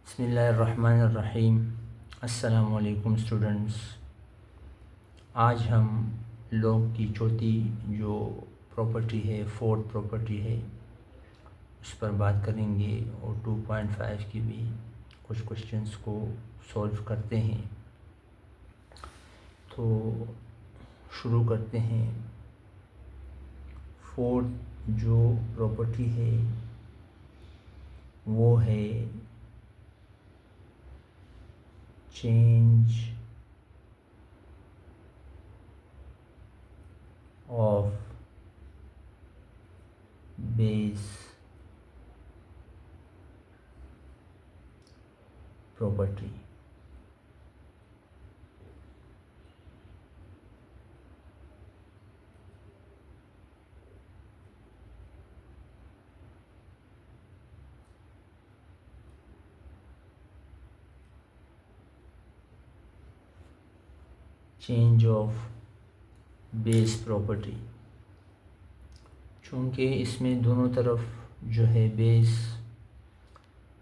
बिस्मिल्लाहिर्रहमानिर्रहीम। अस्सलामुअलैकुम स्टूडेंट्स। आज हम लॉग की चौथी जो प्रॉपर्टी है, फोर्थ प्रॉपर्टी है, उस पर बात करेंगे और 2.5 की भी कुछ क्वेश्चंस को सॉल्व करते हैं। तो शुरू करते हैं। फोर्थ जो प्रॉपर्टी है वो है change of base property. Change of base property, चूँकि इसमें दोनों तरफ जो है बेस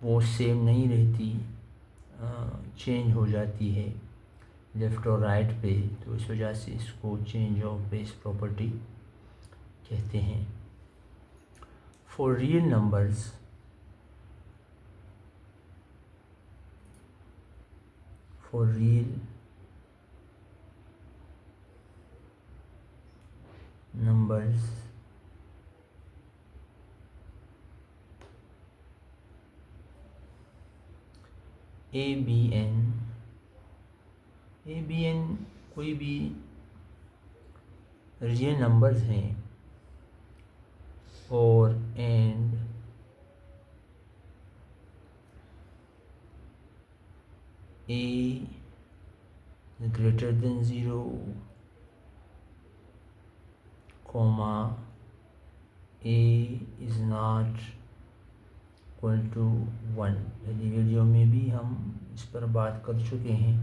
वो सेम नहीं रहती, चेंज हो जाती है लेफ़्ट और राइट पे, तो इस वजह से इसको चेंज ऑफ बेस प्रॉपर्टी कहते हैं। For real numbers, for real numbers a b n कोई भी रियल नंबर्स हैं और and a greater than 0 comma a is not equal to 1। पहली वीडियो में भी हम इस पर बात कर चुके हैं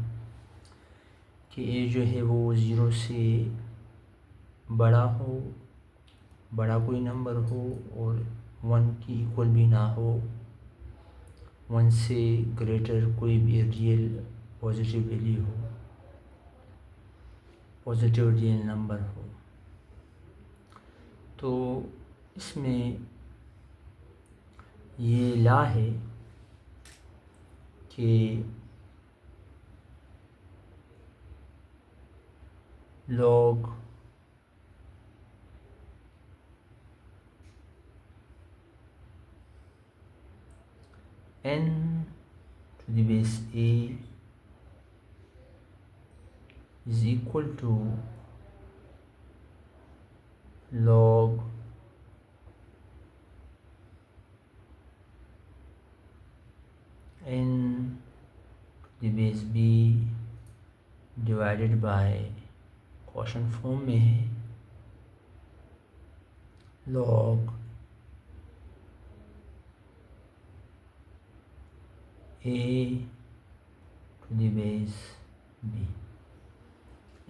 कि ए जो है वो 0 से बड़ा हो, बड़ा कोई नंबर हो और 1 की इक्वल भी ना हो, 1 से ग्रेटर कोई भी रियल पॉजिटिव वैल्यू हो, पॉजिटिव रियल नंबर हो। तो इसमें ये लॉ है कि log n to the base a is equal to log n to the base b divided by, question form में है, log a to the base b।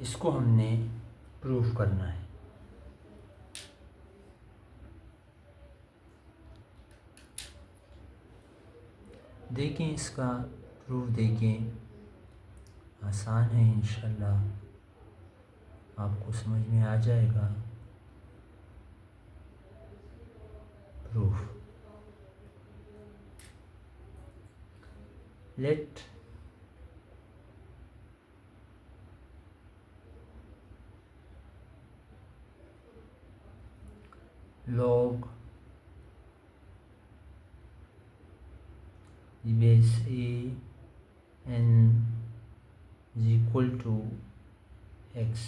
इसको हमने प्रूफ करना है। देखें, इसका प्रूफ देखें, आसान है, इंशाल्लाह आपको समझ में आ जाएगा proof. Let log the base a n is equal to x।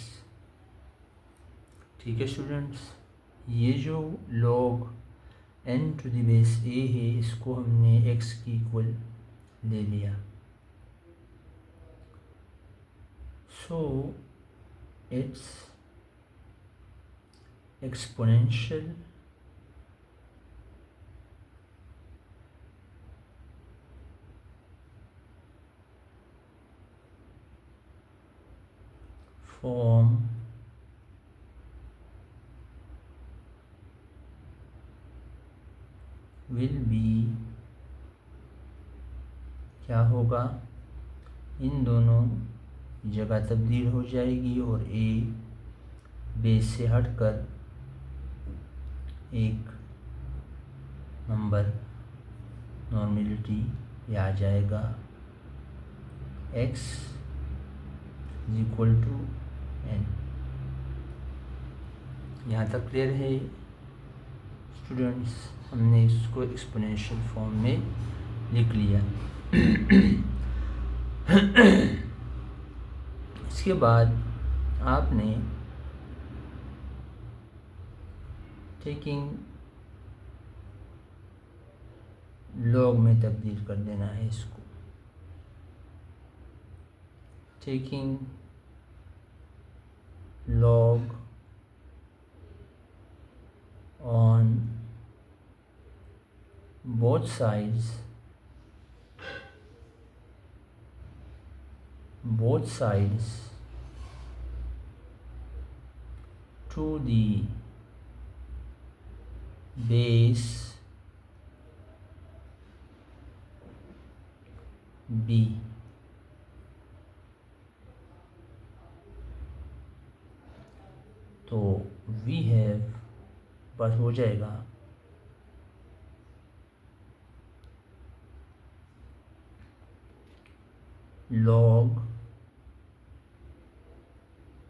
ठीक है स्टूडेंट्स, ये जो log n to the base a है, इसको हमने x की इक्वल ले लिया। So it's exponential form will be क्या होगा, इन दोनों जगह तब्दील हो जाएगी और ए बेस से हटकर एक नंबर नॉर्मेलिटी पे आ जाएगा, x is equal to n। यहाँ तक क्लियर है स्टूडेंट्स? हमने इसको एक्सपोनेंशियल फॉर्म में लिख लिया। इसके बाद आपने टेकिंग लॉग में तब्दील कर देना है इसको। Taking log on both sides to the base b। तो वी हैव बस हो जाएगा log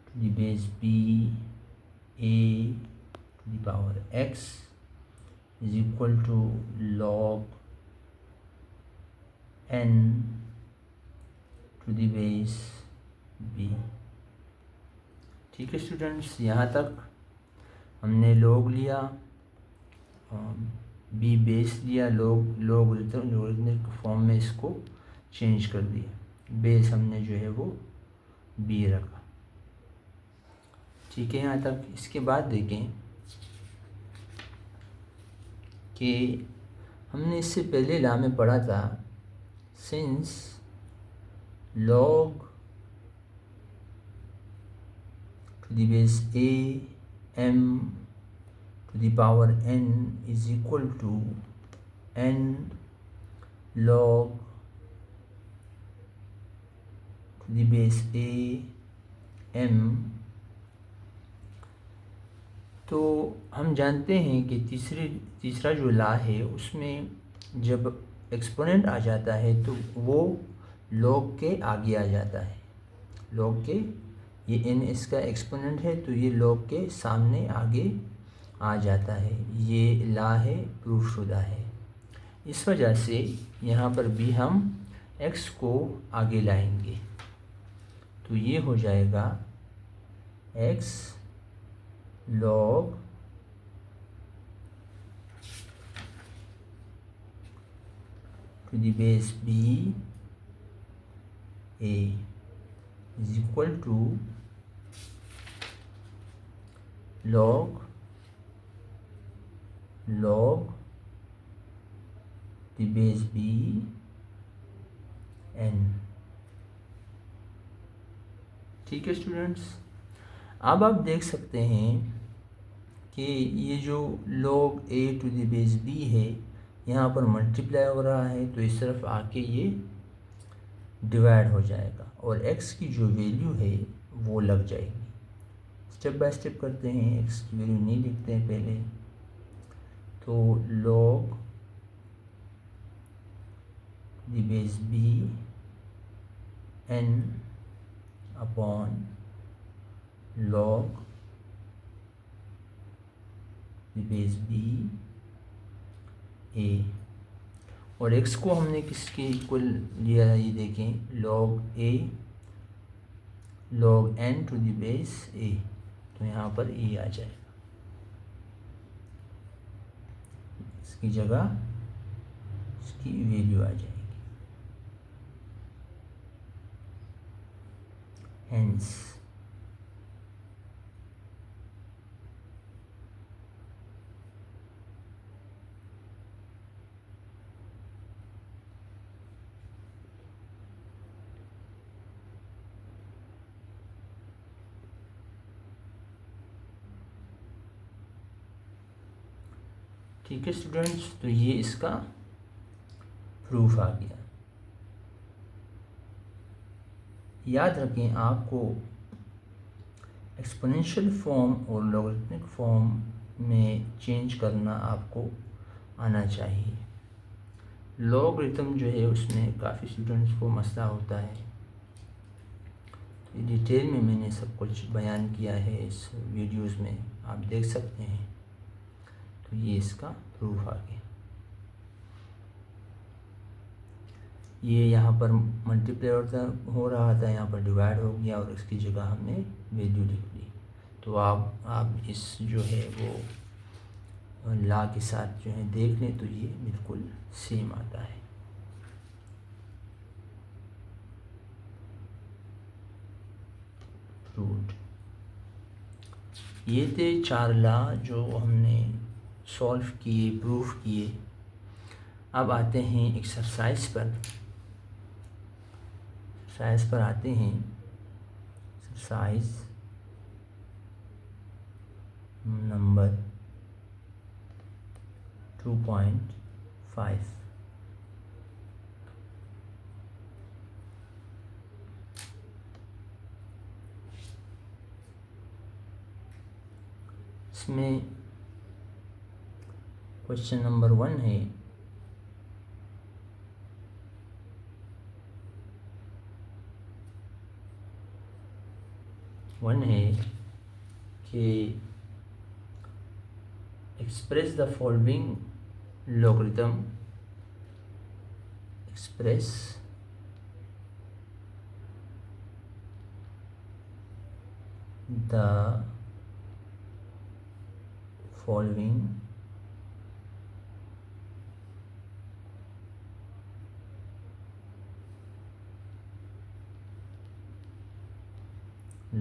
to the base b a to the power x is equal to log n to the base b। ठीक है स्टूडेंट्स, यहाँ तक हमने log लिया, b बेस लिया, लॉगरिथमिक फॉर्म में इसको चेंज कर दिया, बेस हमने जो है वो b रखा। ठीक है यहाँ तक। इसके बाद देखें कि हमने इससे पहले लॉ में पढ़ा था, since log to the base a m to the power n is equal to n log to the base a m। तो हम जानते हैं कि तीसरा जो लॉ है उसमें जब एक्सपोनेंट आ जाता है तो वो log के आगे आ जाता है, log के, ये n इसका एक्सपोनेंट है तो ये log के सामने आगे आ जाता है। ये लॉ है, प्रूफ शुदा है। इस वजह से यहाँ पर भी हम x को आगे लाएंगे, तो ये हो जाएगा x log to the base b a is equal to log the base b n। ठीक है स्टूडेंट्स, अब आप देख सकते हैं कि ये जो log a to the base b है यहाँ पर मल्टीप्लाई हो रहा है, तो इस तरफ आके ये डिवाइड हो जाएगा और x की जो वैल्यू है वो लग जाएगी। स्टेप बाय स्टेप करते हैं, x की वैल्यू नहीं लिखते हैं पहले। तो log the base b n upon log the base b a, और x को हमने किसके इक्वल लिया है ये देखें, log a log n to the base a, तो यहाँ पर a आ जाएगा, इसकी जगह इसकी वैल्यू आ जाएगी। हेंस ठीक है स्टूडेंट्स, तो ये इसका प्रूफ आ गया। याद रखें आपको एक्सपोनेंशियल फॉर्म और लॉगरिथमिक फॉर्म में चेंज करना आपको आना चाहिए। लॉगरिथम जो है उसमें काफ़ी स्टूडेंट्स को मसला होता है। डिटेल में मैंने सब कुछ बयान किया है इस वीडियोस में, आप देख सकते हैं। तो ये इसका प्रूफ आ गया। ये यहाँ पर मल्टीप्लाई हो रहा था, यहाँ पर डिवाइड हो गया और इसकी जगह हमने वैल्यू लिख दी। तो आप इस जो है वो ला के साथ जो है देख लें तो ये बिल्कुल सेम आता है। रूट ये थे 4 ला जो हमने सॉल्व किए, प्रूफ किए। अब आते हैं एक्सरसाइज पर। आते हैं एक्सरसाइज नंबर 2.5। इसमें क्वेश्चन नंबर 1 है, कि express the following logarithm, express the following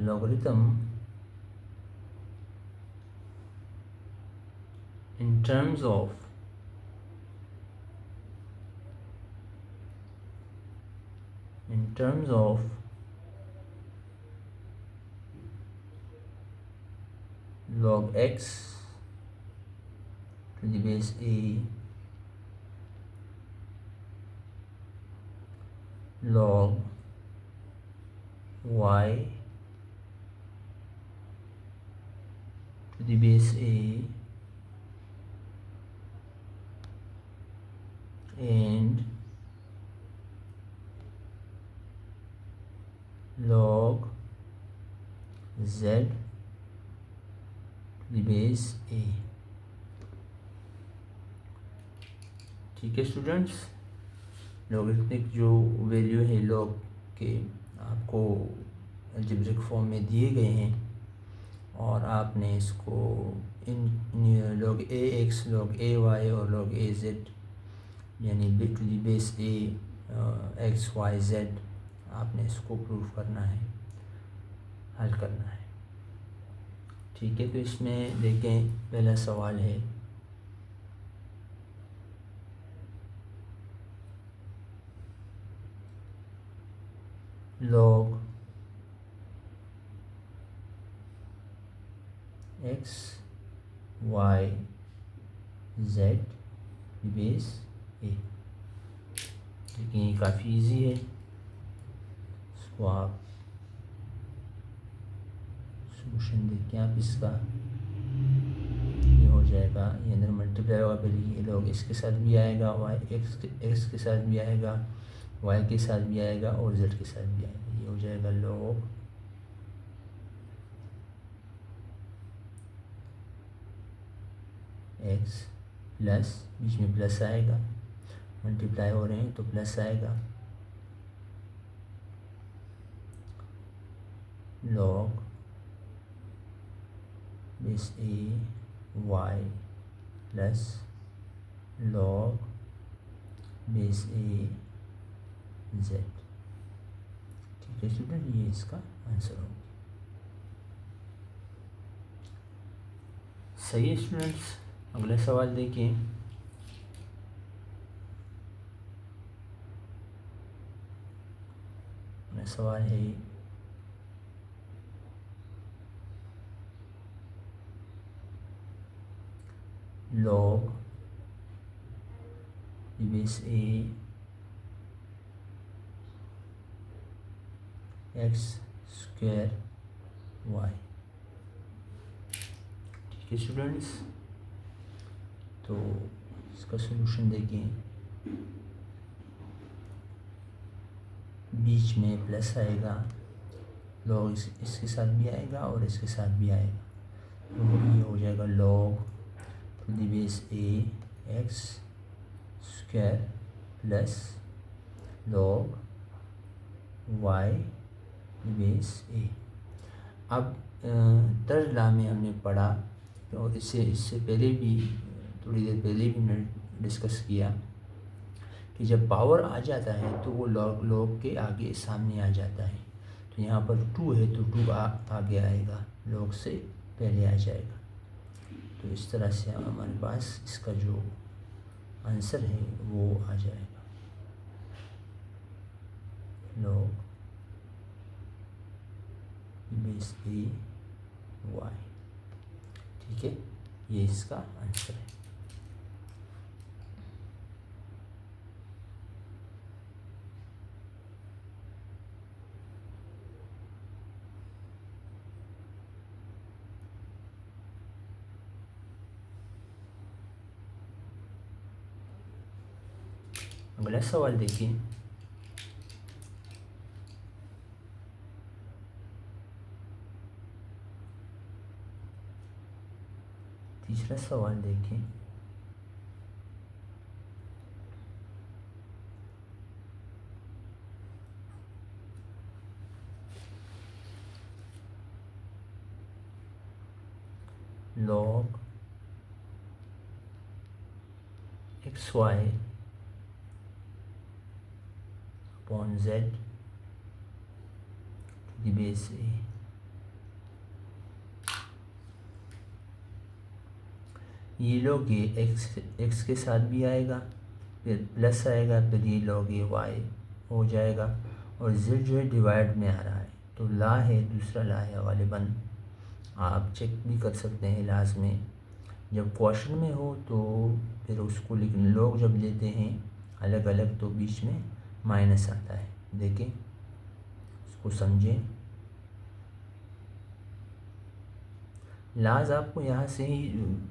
logarithm in terms of log x to the base a, log y to the base a, and log z to the base a। ठीक है students, logarithmic जो value है log के आपको algebraic form में दिए गए हैं और आपने इसको in log a x, log a y और लॉग ए जेड यानी b to the base A x y z, आपने इसको प्रूफ करना है, हल करना है। ठीक है, तो इसमें देखें पहला सवाल है log x y z base A. लेकिन ये काफ़ी इजी है, इसको आप सोल्यूशन देखिए आप इसका, ये हो जाएगा, ये अंदर मल्टीप्लाई होगा, पहले ये log x के साथ भी आएगा, x के साथ भी आएगा, y के साथ भी आएगा और z के साथ भी आएगा। ये हो जाएगा log x प्लस, बीच में प्लस आएगा, मल्टीप्लाई हो रहे हैं तो प्लस आएगा, log बेस ए y प्लस log बेस ए z। ठीक है स्टूडेंट, ये इसका आंसर होगा। सही है स्टूडेंट्स, अगला सवाल देखिए। अगला सवाल है log बेस ए एक्स स्क्वायर वाई। ठीक है स्टूडेंट्स, तो इसका सलूशन देखिए, बीच में प्लस आएगा, लॉग इसके साथ भी आएगा और इसके साथ भी आएगा, तो ये हो जाएगा log to the base A X square plus log Y base A. अब थर्ड लॉ में हमने पढ़ा, और इससे पहले भी, थोड़ी देर पहले भी हमने डिस्कस किया कि जब पावर आ जाता है तो वो लॉग के आगे सामने आ जाता है। तो यहाँ पर 2 है तो 2 आगे आएगा, लॉग से पहले आ जाएगा। तो इस तरह से हमारे पास इसका जो आंसर है वो आ जाएगा, लॉग बेस ए वाई। ठीक है, ये इसका आंसर है। अगला सवाल देखिए, तीसरा सवाल देखिए, log X Y upon Z to the base A. ये लॉग ये एक्स के साथ भी आएगा, फिर प्लस आएगा, फिर ये लॉग ये वाई हो जाएगा, और जेड जो है डिवाइड में आ रहा है, तो ला है, दूसरा ला है गालिबन। आप चेक भी कर सकते हैं लास्ट में, जब क्वेश्चन में हो तो फिर उसको लिख, लोग जब लेते हैं अलग अलग तो बीच में माइनस आता है। देखें, इसको समझें। लाज आपको यहाँ से ही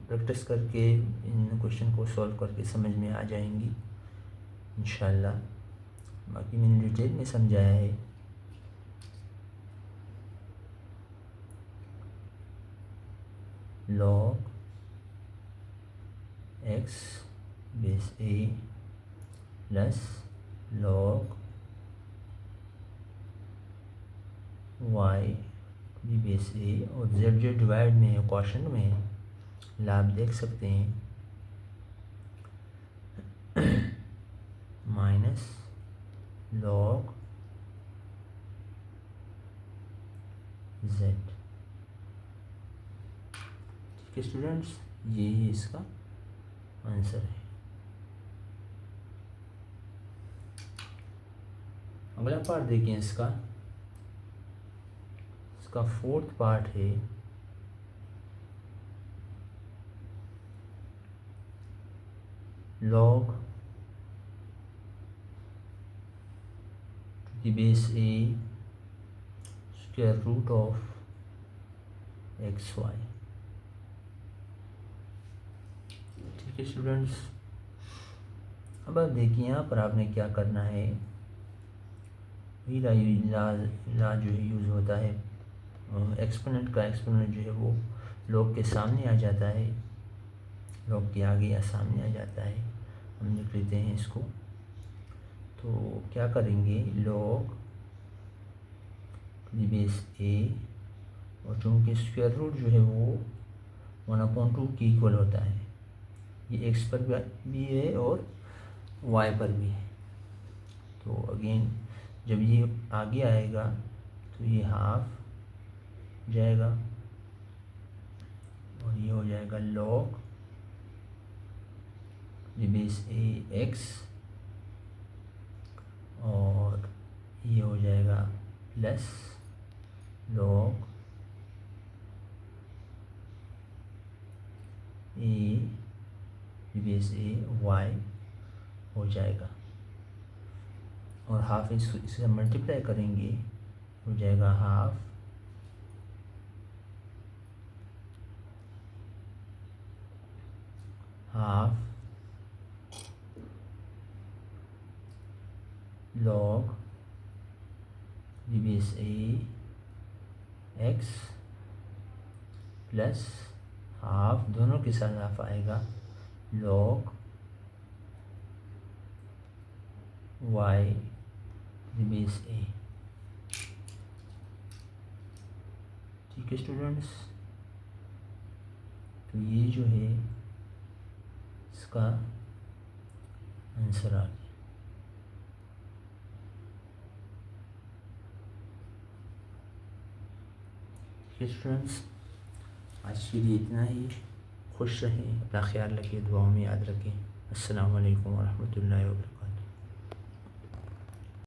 प्रैक्टिस करके इन क्वेश्चन को सॉल्व करके समझ में आ जाएंगी इंशाल्लाह। बाकी मैंने डिटेल में समझाया है। लॉग एक्स बेस ए प्लस लॉग वाई बेस ए, और जेड जो डिवाइड में है क्वेश्चन में, लाभ देख सकते हैं, माइनस लॉग जेड। ठीक है स्टूडेंट्स, यही इसका आंसर है। अगला पार्ट देखिए, इसका फोर्थ पार्ट है, log to the base a square root of x y. ठीक है स्टूडेंट्स, अब आप देखिए यहाँ पर आपने क्या करना है। वही ला जो है यूज़ होता है, एक्सपोनेंट का एक्सपोनेंट जो है वो लॉग के सामने आ जाता है, लॉग के आगे या सामने आ जाता है। हम लिख लेते हैं इसको, तो क्या करेंगे, लॉग टू द बेस ए, और चूँकि स्क्वायर रूट जो है वो 1/2 के इक्वल होता है, ये एक्स पर भी है और वाई पर भी है। तो अगेन जब ये आगे आएगा तो ये हाफ जाएगा, और ये हो जाएगा लॉग बेस ए एक्स, और ये हो जाएगा प्लस लॉग ए बेस ए वाई हो जाएगा, और हाफ इससे मल्टीप्लाई करेंगे हो जाएगा half log b base a x plus half, दोनों के साथ हाफ आएगा, log y बेस a। ठीक है स्टूडेंट्स, तो ये जो है इसका आंसर आ गया। स्टूडेंट्स, आज के लिए इतना ही। खुश रहें, अपना ख्याल रखें, दुआओं में याद रखें। अस्सलामु अलैकुम वरहमतुल्लाहि वबरकातुहू।